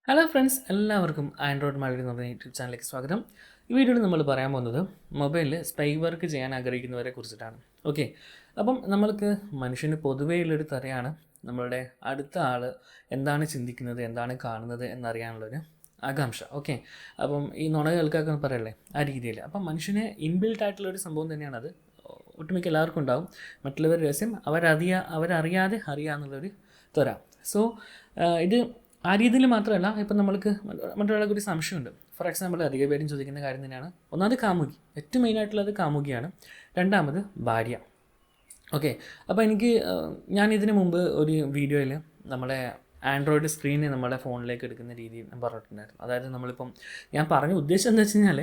Hello friends, എല്ലാവർക്കും Android Malayali എന്ന് പറഞ്ഞ യൂട്യൂബ് ചാനലിലേക്ക് സ്വാഗതം. ഈ വീഡിയോയിൽ നമ്മൾ പറയാൻ പോകുന്നത് മൊബൈലിൽ സ്പൈ വർക്ക് ചെയ്യാൻ ആഗ്രഹിക്കുന്നവരെ കുറിച്ചിട്ടാണ്. ഓക്കെ, അപ്പം നമ്മൾക്ക് മനുഷ്യന് പൊതുവേ ഉള്ളൊരു തരയാണ് നമ്മളുടെ അടുത്ത ആൾ എന്താണ് ചിന്തിക്കുന്നത്, എന്താണ് കാണുന്നത് എന്നറിയാനുള്ളൊരു ആകാംക്ഷ. ഓക്കെ, അപ്പം ഈ നുണ കേൾക്കാക്കെ പറയല്ലേ, ആ രീതിയിൽ. അപ്പം മനുഷ്യന് ഇൻബിൽട്ട് ആയിട്ടുള്ളൊരു സംഭവം തന്നെയാണത്. ഒട്ടുമിക്ക എല്ലാവർക്കും ഉണ്ടാവും. മറ്റുള്ളവർ രഹസ്യം അവരറിയാതെ അറിയാമെന്നുള്ളൊരു ത്വര. സോ ഇത് ആ രീതിയിൽ മാത്രമല്ല, ഇപ്പം നമ്മൾക്ക് മറ്റൊരാൾക്ക് ഒരു സംശയമുണ്ട്. ഫോർ എക്സാമ്പിൾ, അധിക പേരും ചോദിക്കുന്ന കാര്യം തന്നെയാണ്. ഒന്നാമത് കാമുകി, ഏറ്റവും മെയിനായിട്ടുള്ളത് കാമുകിയാണ്. രണ്ടാമത് ഭാര്യ. ഓക്കെ, അപ്പോൾ ഞാൻ ഇതിന് മുമ്പ് ഒരു വീഡിയോയിൽ നമ്മളെ ആൻഡ്രോയിഡ് സ്ക്രീന് നമ്മുടെ ഫോണിലേക്ക് എടുക്കുന്ന രീതി ഞാൻ പറഞ്ഞിട്ടുണ്ടായിരുന്നു. അതായത് ഞാൻ പറഞ്ഞ ഉദ്ദേശം എന്താ വെച്ച് കഴിഞ്ഞാൽ,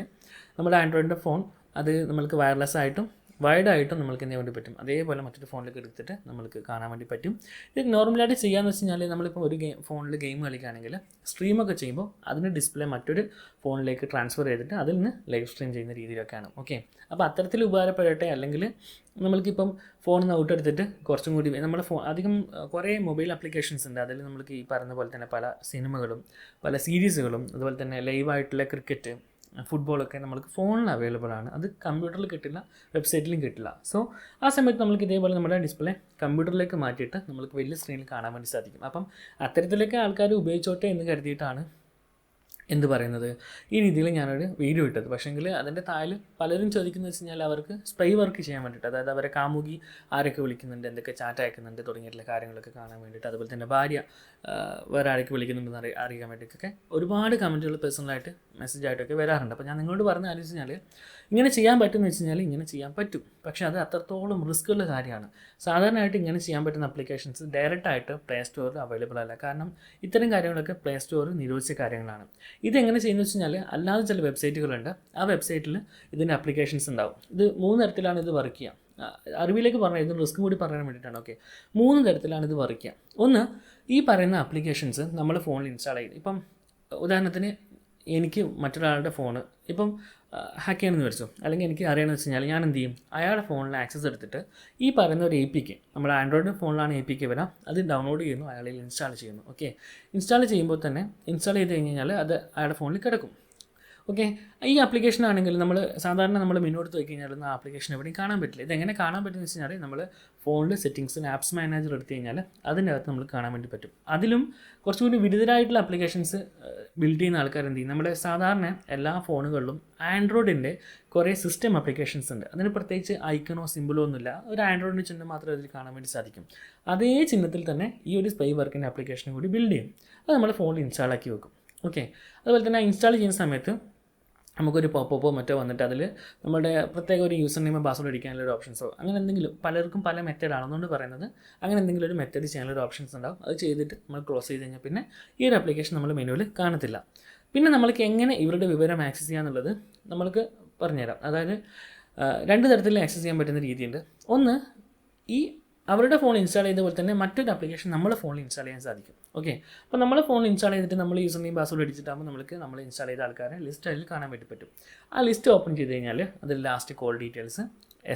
നമ്മുടെ ആൻഡ്രോയിഡിൻ്റെ ഫോൺ അത് നമ്മൾക്ക് വയർലെസ് ആയിട്ടും വൈഡായിട്ടും നമ്മൾക്ക് എന്ത് ചെയ്യാൻ വേണ്ടി പറ്റും, അതേപോലെ മറ്റൊരു ഫോണിലേക്ക് എടുത്തിട്ട് നമ്മൾക്ക് കാണാൻ വേണ്ടി പറ്റും. ഇത് നോർമലായിട്ട് ചെയ്യാമെന്ന് വെച്ച് കഴിഞ്ഞാൽ, നമ്മളിപ്പോൾ ഒരു ഫോണിൽ ഗെയിം കളിക്കുകയാണെങ്കിൽ സ്ട്രീമൊക്കെ ചെയ്യുമ്പോൾ അതിന് ഡിസ്പ്ലേ മറ്റൊരു ഫോണിലേക്ക് ട്രാൻസ്ഫർ ചെയ്തിട്ട് അതിൽ നിന്ന് ലൈവ് സ്ട്രീം ചെയ്യുന്ന രീതിയിലൊക്കെയാണ്. ഓക്കെ, അപ്പോൾ അത്തരത്തിൽ ഉപകാരപ്പെടട്ടെ. അല്ലെങ്കിൽ നമ്മൾക്കിപ്പം ഫോണിൽ നിന്ന് ഔട്ടെടുത്തിട്ട് കുറച്ചും കൂടി നമ്മുടെ അധികം കുറേ മൊബൈൽ ആപ്ലിക്കേഷൻസ് ഉണ്ട്. അതിൽ നമ്മൾക്ക് ഈ പറയുന്ന പോലെ തന്നെ പല സിനിമകളും പല സീരീസുകളും അതുപോലെ തന്നെ ലൈവായിട്ടുള്ള ക്രിക്കറ്റ്, ഫുട്ബോളൊക്കെ നമ്മൾക്ക് ഫോണിൽ അവൈലബിൾ ആണ്. അത് കമ്പ്യൂട്ടറിൽ കിട്ടില്ല, വെബ്സൈറ്റിലും കിട്ടില്ല. സോ ആ സമയത്ത് നമ്മൾക്ക് ഇതേപോലെ നമ്മുടെ ഡിസ്പ്ലേ കമ്പ്യൂട്ടറിലേക്ക് മാറ്റിയിട്ട് നമ്മൾക്ക് വലിയ സ്ക്രീനിൽ കാണാൻ വേണ്ടി സാധിക്കും. അപ്പം അത്തരത്തിലൊക്കെ ആൾക്കാർ ഉപയോഗിച്ചോട്ടെ എന്ന് കരുതിയിട്ടാണ് ഈ രീതിയിൽ ഞാനൊരു വീഡിയോ ഇട്ടത്. പക്ഷേങ്കിൽ അതിൻ്റെ താഴെ പലരും ചോദിക്കുന്നത് വെച്ച് കഴിഞ്ഞാൽ, അവർക്ക് സ്പൈ വർക്ക് ചെയ്യാൻ വേണ്ടിയിട്ട്, അതായത് അവരെ കാമുകി ആരൊക്കെ വിളിക്കുന്നുണ്ട്, എന്തൊക്കെ ചാറ്റ് അയക്കുന്നുണ്ട് തുടങ്ങിയിട്ടുള്ള കാര്യങ്ങളൊക്കെ കാണാൻ വേണ്ടിയിട്ട്, അതുപോലെ തന്നെ ഭാര്യ വേറെ ആരൊക്കെ വിളിക്കുന്നുണ്ടെന്ന് അറിയാൻ വേണ്ടിയിട്ടൊക്കെ ഒരുപാട് കമൻറ്റുകൾ പേഴ്സണലായിട്ട് മെസ്സേജായിട്ടൊക്കെ വരാറുണ്ട്. അപ്പോൾ ഞാൻ നിങ്ങളോട് പറഞ്ഞ ആലോചിച്ച് കഴിഞ്ഞാൽ, ഇങ്ങനെ ചെയ്യാൻ പറ്റുമെന്ന് വെച്ച് കഴിഞ്ഞാൽ ഇങ്ങനെ ചെയ്യാൻ പറ്റും. പക്ഷേ അത് അത്രത്തോളം റിസ്ക് ഉള്ള കാര്യമാണ്. സാധാരണയായിട്ട് ഇങ്ങനെ ചെയ്യാൻ പറ്റുന്ന ആപ്ലിക്കേഷൻസ് ഡയറക്റ്റായിട്ട് പ്ലേ സ്റ്റോറിൽ അവൈലബിൾ അല്ല. കാരണം ഇത്തരം കാര്യങ്ങളൊക്കെ പ്ലേ സ്റ്റോർ നിരോധിച്ച കാര്യങ്ങളാണ്. ഇതെങ്ങനെ ചെയ്യുന്നത് വെച്ച് കഴിഞ്ഞാൽ, അല്ലാതെ ചില വെബ്സൈറ്റുകളുണ്ട്. ആ വെബ്സൈറ്റിൽ ഇതിൻ്റെ ആപ്ലിക്കേഷൻസ് ഉണ്ടാവും. ഇത് 3 തരത്തിലാണ് ഇത് വർക്ക് ചെയ്യുക. അറിവിലേക്ക് പറഞ്ഞാൽ ഇതിന് റിസ്ക്കും കൂടി പറയാൻ വേണ്ടിയിട്ടാണ്. ഓക്കെ, 3 തരത്തിലാണ് ഇത് വർക്ക് ചെയ്യുക. ഒന്ന്, ഈ പറയുന്ന ആപ്ലിക്കേഷൻസ് നമ്മൾ ഫോണിൽ ഇൻസ്റ്റാൾ ചെയ്ത്, ഇപ്പം ഉദാഹരണത്തിന് എനിക്ക് മറ്റൊരാളുടെ ഫോണ് ഇപ്പം ഹാക്ക് ചെയ്യണമെന്ന് വിചാരിച്ചു, അല്ലെങ്കിൽ എനിക്ക് അറിയണമെന്ന് വെച്ച് കഴിഞ്ഞാൽ, ഞാൻ എന്ത് ചെയ്യും, അയാളുടെ ഫോണിൽ ആക്സസ് എടുത്തിട്ട് ഈ പറയുന്ന ഒരു APK, നമ്മുടെ ആൻഡ്രോയിഡ് ഫോണിലാണ് APK വരാം, അത് ഡൗൺലോഡ് ചെയ്യുന്നു, അയാളിൽ ഇൻസ്റ്റാൾ ചെയ്യുന്നു. ഓക്കെ, ഇൻസ്റ്റാൾ ചെയ്യുമ്പോൾ തന്നെ ഇൻസ്റ്റാൾ ചെയ്ത് കഴിഞ്ഞാൽ അത് അയാളുടെ ഫോണിൽ കിടക്കും. ഓക്കെ, ഈ ആപ്ലിക്കേഷൻ ആണെങ്കിൽ നമ്മൾ മെനു എടുത്ത് നോക്കി കഴിഞ്ഞാൽ ആ ആപ്ലിക്കേഷൻ എവിടെയും കാണാൻ പറ്റില്ല. ഇതെങ്ങനെ കാണാൻ പറ്റുമെന്ന് വെച്ച് കഴിഞ്ഞാൽ, നമ്മൾ ഫോണിൽ സെറ്റിങ്സിന് ആപ്സ് മാനേജർ എടുത്തു കഴിഞ്ഞാൽ അതിൻ്റെ അകത്ത് നമുക്ക് കാണാൻ വേണ്ടി പറ്റും. അതിലും കുറച്ചുകൂടി വിരുദ്ധരായിട്ടുള്ള ആപ്ലിക്കേഷൻസ് ബിൽഡ് ചെയ്യുന്ന ആൾക്കാർ എന്ത് ചെയ്യും, നമ്മുടെ സാധാരണ എല്ലാ ഫോണുകളിലും ആൻഡ്രോയിഡിൻ്റെ കുറേ സിസ്റ്റം ആപ്ലിക്കേഷൻസ് ഉണ്ട്. അതിന് പ്രത്യേകിച്ച് ഐക്കണോ സിമ്പിളോ ഒന്നുമില്ല, ഒരു ആൻഡ്രോയിഡിൻ്റെ ചിഹ്നം മാത്രമേ അതിൽ കാണാൻ വേണ്ടി സാധിക്കും. അതേ ചിഹ്നത്തിൽ തന്നെ ഈ ഒരു സ്പൈ വർക്കിൻ്റെ ആപ്ലിക്കേഷനും കൂടി ബിൽഡ് ചെയ്യും. അത് നമ്മുടെ ഫോണിൽ ഇൻസ്റ്റാൾ ആക്കി വെക്കും. ഓക്കെ, അതുപോലെ തന്നെ ഇൻസ്റ്റാൾ ചെയ്യുന്ന സമയത്ത് നമുക്കൊരു പോപ്പോ മറ്റോ വന്നിട്ട് അതിൽ നമ്മുടെ പ്രത്യേക ഒരു യൂസർ നെയിമോ പാസ്വേഡ് അടിക്കാനുള്ള ഒരു ഓപ്ഷൻസോ അങ്ങനെ എന്തെങ്കിലും, പലർക്കും പല മെത്തേഡാണെന്നുകൊണ്ട് പറയുന്നത്, അങ്ങനെ എന്തെങ്കിലും ഒരു മെത്തേഡ് ചെയ്യാനുള്ള ഒരു ഓപ്ഷൻസ് ഉണ്ടാവും. അത് ചെയ്തിട്ട് നമ്മൾ ക്ലോസ് ചെയ്ത് കഴിഞ്ഞാൽ പിന്നെ ഈ ഒരു ആപ്ലിക്കേഷൻ നമ്മൾ മെനുവിൽ കാണത്തില്ല. പിന്നെ നമ്മൾക്ക് എങ്ങനെ ഇവരുടെ വിവരം ആക്സസ് ചെയ്യാന്നുള്ളത് നമ്മൾക്ക് പറഞ്ഞുതരാം. അതായത് 2 തരത്തിൽ ആക്സസ് ചെയ്യാൻ പറ്റുന്ന രീതിയുണ്ട്. ഒന്ന്, ഈ അവരുടെ ഫോൺ ഇൻസ്റ്റാൾ ചെയ്ത പോലെ തന്നെ മറ്റൊരു ആപ്ലിക്കേഷൻ നമ്മുടെ ഫോണിൽ ഇൻസ്റ്റാൾ ചെയ്യാൻ സാധിക്കും. ഓക്കെ, അപ്പോൾ നമ്മളെ ഫോണിൽ ഇൻസ്റ്റാൾ ചെയ്തിട്ട് നമ്മൾ യൂസർ നെയിം പാസ്വേഡ് അടിച്ചിട്ടാകുമ്പോൾ നമ്മൾ ഇൻസ്റ്റാൾ ചെയ്ത ആൾക്കാരെ ലിസ്റ്റ് അതിൽ കാണാൻ വേണ്ടി പറ്റും. ആ ലിസ്റ്റ് ഓപ്പൺ ചെയ്ത് കഴിഞ്ഞാൽ അതിൽ ലാസ്റ്റ് കോൾ ഡീറ്റെയിൽസ്,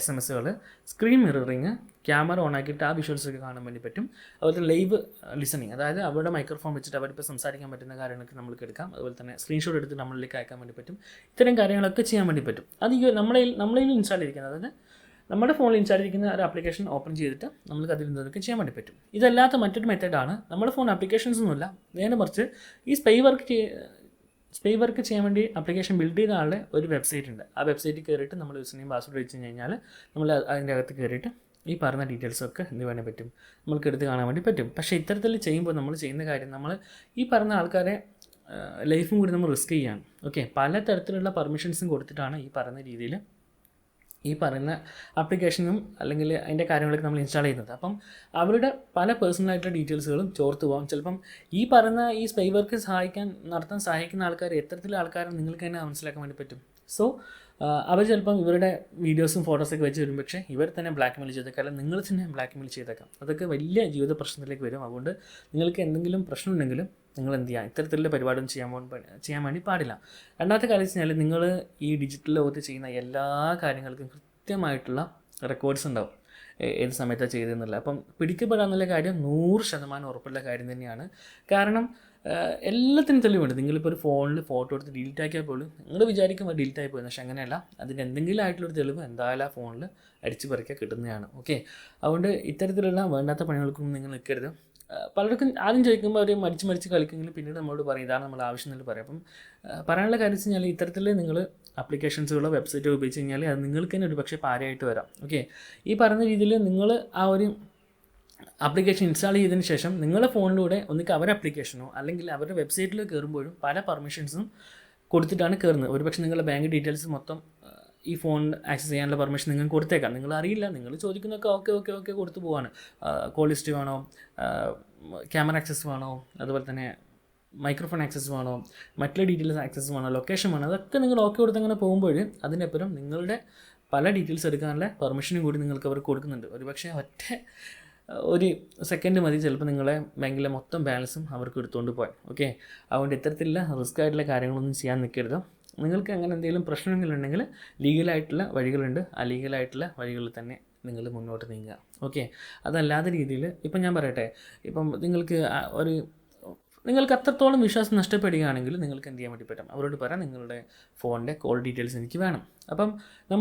SMS-കൾ, സ്ക്രീൻ മിററിങ്, ക്യാമറ ഓൺ ആക്കിയിട്ട് ആ വിഷ്വൽസൊക്കെ കാണാൻ വേണ്ടി പറ്റും. അതുപോലെ ലൈവ് ലിസണിങ്, അതായത് അവരുടെ മൈക്രോഫോൺ വെച്ചിട്ട് അവരിപ്പോൾ സംസാരിക്കാൻ പറ്റുന്ന കാര്യങ്ങളൊക്കെ നമുക്ക് എടുക്കാം. അതുപോലെ തന്നെ സ്ക്രീൻഷോട്ട് എടുത്ത് നമ്മളിലേക്ക് അയക്കാൻ വേണ്ടി പറ്റും. ഇത്തരം കാര്യങ്ങളൊക്കെ ചെയ്യാൻ വേണ്ടി പറ്റും. അത് നമ്മളതിൽ ഇൻസ്റ്റാൾ ചെയ്തിരിക്കുന്നത്, അതായത് നമ്മുടെ ഫോണിൽ ഇൻസ്റ്റാൾ ചെയ്തിരിക്കുന്ന ഒരു ആപ്ലിക്കേഷൻ ഓപ്പൺ ചെയ്തിട്ട് നമുക്ക് അതിൽ നിന്നൊക്കെ ചെയ്യാൻ വേണ്ടി പറ്റും. ഇതല്ലാത്ത മറ്റൊരു മെത്തേഡാണ്, നമ്മുടെ ഫോൺ ആപ്ലിക്കേഷൻസ് ഒന്നുമില്ല, നേരെ മറിച്ച് ഈ സ്പൈ വർക്ക് ചെയ്യാൻ വേണ്ടി ആപ്ലിക്കേഷൻ ബിൽഡ് ചെയ്ത ആളുടെ ഒരു വെബ്സൈറ്റ് ഉണ്ട്. ആ വെബ്സൈറ്റിൽ കയറിയിട്ട് നമ്മൾ യൂസർ നെയിം പാസ്വേഡ് വെച്ച് കഴിഞ്ഞാൽ നമ്മൾ അതിൻ്റെ അകത്ത് കയറിയിട്ട് ഈ പറഞ്ഞ ഡീറ്റെയിൽസൊക്കെ എന്ത് വേണേൽ പറ്റും, നമുക്ക് എടുത്ത് കാണാൻ വേണ്ടി പറ്റും. പക്ഷേ ഇത്തരത്തിൽ ചെയ്യുമ്പോൾ നമ്മൾ ചെയ്യുന്ന കാര്യം, നമ്മൾ ഈ പറഞ്ഞ ആൾക്കാരെ ലൈഫും കൂടി നമ്മൾ റിസ്ക് ചെയ്യുകയാണ്. ഓക്കെ, പല തരത്തിലുള്ള പെർമിഷൻസും കൊടുത്തിട്ടാണ് ഈ പറയുന്ന രീതിയിൽ ഈ പറയുന്ന ആപ്ലിക്കേഷനും അല്ലെങ്കിൽ അതിൻ്റെ കാര്യങ്ങളൊക്കെ നമ്മൾ ഇൻസ്റ്റാൾ ചെയ്യുന്നത്. അപ്പം അവരുടെ പല പേഴ്സണലായിട്ടുള്ള ഡീറ്റെയിൽസുകളും ചോർത്ത് പോകാം. ചിലപ്പം ഈ പറയുന്ന ഈ സ്പൈ വർക്ക് നടത്താൻ സഹായിക്കുന്ന ആൾക്കാർ എത്തരത്തിലുള്ള ആൾക്കാരും നിങ്ങൾക്ക് തന്നെ മനസ്സിലാക്കാൻ വേണ്ടി പറ്റും. സോ അവർ ചിലപ്പം ഇവരുടെ വീഡിയോസും ഫോട്ടോസൊക്കെ വെച്ച് വരും, പക്ഷേ ഇവർ തന്നെ ബ്ലാക്ക് മെയിൽ ചെയ്തേക്കാം, അല്ലെങ്കിൽ നിങ്ങൾ തന്നെ ബ്ലാക്ക് മെയിൽ ചെയ്തേക്കാം. അതൊക്കെ വലിയ ജീവിത പ്രശ്നത്തിലേക്ക് വരും. അതുകൊണ്ട് നിങ്ങൾക്ക് എന്തെങ്കിലും പ്രശ്നമുണ്ടെങ്കിലും നിങ്ങൾ എന്ത് ചെയ്യുക, ഇത്തരത്തിലുള്ള പരിപാടിയും ചെയ്യാൻ വേണ്ടി പാടില്ല. രണ്ടാമത്തെ കാര്യം വെച്ച് കഴിഞ്ഞാൽ, നിങ്ങൾ ഈ ഡിജിറ്റൽ ലോകത്ത് ചെയ്യുന്ന എല്ലാ കാര്യങ്ങൾക്കും കൃത്യമായിട്ടുള്ള റെക്കോർഡ്സ് ഉണ്ടാവും, ഏത് സമയത്താണ് ചെയ്തതെന്നുള്ള. അപ്പം പിടിക്കപ്പെടാന്നുള്ള കാര്യം 100% ഉറപ്പുള്ള കാര്യം തന്നെയാണ്. കാരണം എല്ലാത്തിനും തെളിവുണ്ട്. നിങ്ങളിപ്പോൾ ഒരു ഫോണിൽ ഫോട്ടോ എടുത്ത് ഡിലീറ്റ് ആക്കിയാൽ പോലും നിങ്ങൾ വിചാരിക്കുമ്പോൾ ഡിലീറ്റ് ആയി പോയി, പക്ഷേ അങ്ങനെയല്ല. അതിന് എന്തെങ്കിലും ആയിട്ടുള്ളൊരു തെളിവ് എന്തായാലും ആ ഫോണിൽ അടിച്ചു പറിക്കാൻ കിട്ടുന്നതാണ്. ഓക്കെ, അതുകൊണ്ട് ഇത്തരത്തിലുള്ള വേണ്ടാത്ത പണികൾക്കൊന്നും നിങ്ങൾ നിൽക്കരുത്. പലർക്കും ആദ്യം ചോദിക്കുമ്പോൾ അവർ മടിച്ച് കളിക്കുമെങ്കിലും പിന്നീട് നമ്മളോട് പറയും ഇതാണ് നമ്മൾ ആവശ്യം എന്നല്ല പറയും. അപ്പം പറയാനുള്ള കാര്യം വെച്ച് കഴിഞ്ഞാൽ ഇത്തരത്തിൽ നിങ്ങൾ ആപ്ലിക്കേഷൻസുകളോ വെബ്സൈറ്റോ ഉപയോഗിച്ച് കഴിഞ്ഞാൽ അത് നിങ്ങൾക്ക് തന്നെ ഒരു പക്ഷേ പാരയായിട്ട് വരാം. ഓക്കെ, ഈ പറയുന്ന രീതിയിൽ നിങ്ങൾ ആ ഒരു ആപ്ലിക്കേഷൻ ഇൻസ്റ്റാൾ ചെയ്തതിന് ശേഷം നിങ്ങളുടെ ഫോണിലൂടെ ഒന്നിക്ക് അവരുടെ ആപ്ലിക്കേഷനോ അല്ലെങ്കിൽ അവരുടെ വെബ്സൈറ്റിൽ കയറുമ്പോഴും പല പെർമിഷൻസും കൊടുത്തിട്ടാണ് കയറുന്നത്. ഒരുപക്ഷെ നിങ്ങളുടെ ബാങ്ക് ഡീറ്റെയിൽസ് മൊത്തം ഈ ഫോൺ ആക്സസ് ചെയ്യാനുള്ള പെർമിഷൻ നിങ്ങൾക്ക് കൊടുത്തേക്കാം. നിങ്ങൾ അറിയില്ല, നിങ്ങൾ ചോദിക്കുന്നതൊക്കെ ഓക്കെ കൊടുത്തു പോവാണ്. കോൾ ലിസ്റ്റ് വേണോ, ക്യാമറ ആക്സസ് വേണോ, അതുപോലെ തന്നെ മൈക്രോഫോൺ ആക്സസ് വേണോ, മറ്റുള്ള ഡീറ്റെയിൽസ് ആക്സസ് വേണോ, ലൊക്കേഷൻ വേണോ, അതൊക്കെ നിങ്ങൾ ഓക്കെ കൊടുത്ത് അങ്ങനെ പോകുമ്പോൾ അതിനപ്പുറം നിങ്ങളുടെ പല ഡീറ്റെയിൽസ് എടുക്കാനുള്ള പെർമിഷനും കൂടി നിങ്ങൾക്ക് അവർ കൊടുക്കുന്നുണ്ട്. ഒരുപക്ഷെ ഒറ്റ ഒരു സെക്കൻഡ് മതി ചിലപ്പോൾ നിങ്ങളെ ബാങ്കിലെ മൊത്തം ബാലൻസും അവർക്ക് എടുത്തുകൊണ്ട് പോകാൻ. ഓക്കെ, അതുകൊണ്ട് ഇത്തരത്തിലുള്ള റിസ്ക് ആയിട്ടുള്ള കാര്യങ്ങളൊന്നും ചെയ്യാൻ നിൽക്കരുത്. നിങ്ങൾക്ക് അങ്ങനെ എന്തെങ്കിലും പ്രശ്നങ്ങളുണ്ടെങ്കിൽ ലീഗലായിട്ടുള്ള വഴികളുണ്ട്. ആ ലീഗലായിട്ടുള്ള വഴികളിൽ തന്നെ നിങ്ങൾ മുന്നോട്ട് നീങ്ങുക. ഓക്കെ, അതല്ലാത്ത രീതിയിൽ ഇപ്പം ഞാൻ പറയട്ടെ, ഇപ്പം നിങ്ങൾക്ക് അത്രത്തോളം വിശ്വാസം നഷ്ടപ്പെടുകയാണെങ്കിൽ നിങ്ങൾക്ക് എന്ത് ചെയ്യാൻ വേണ്ടി പറ്റും, അവരോട് പറയാം നിങ്ങളുടെ ഫോണിൻ്റെ കോൾ ഡീറ്റെയിൽസ് എനിക്ക് വേണം. അപ്പം നമ്മൾ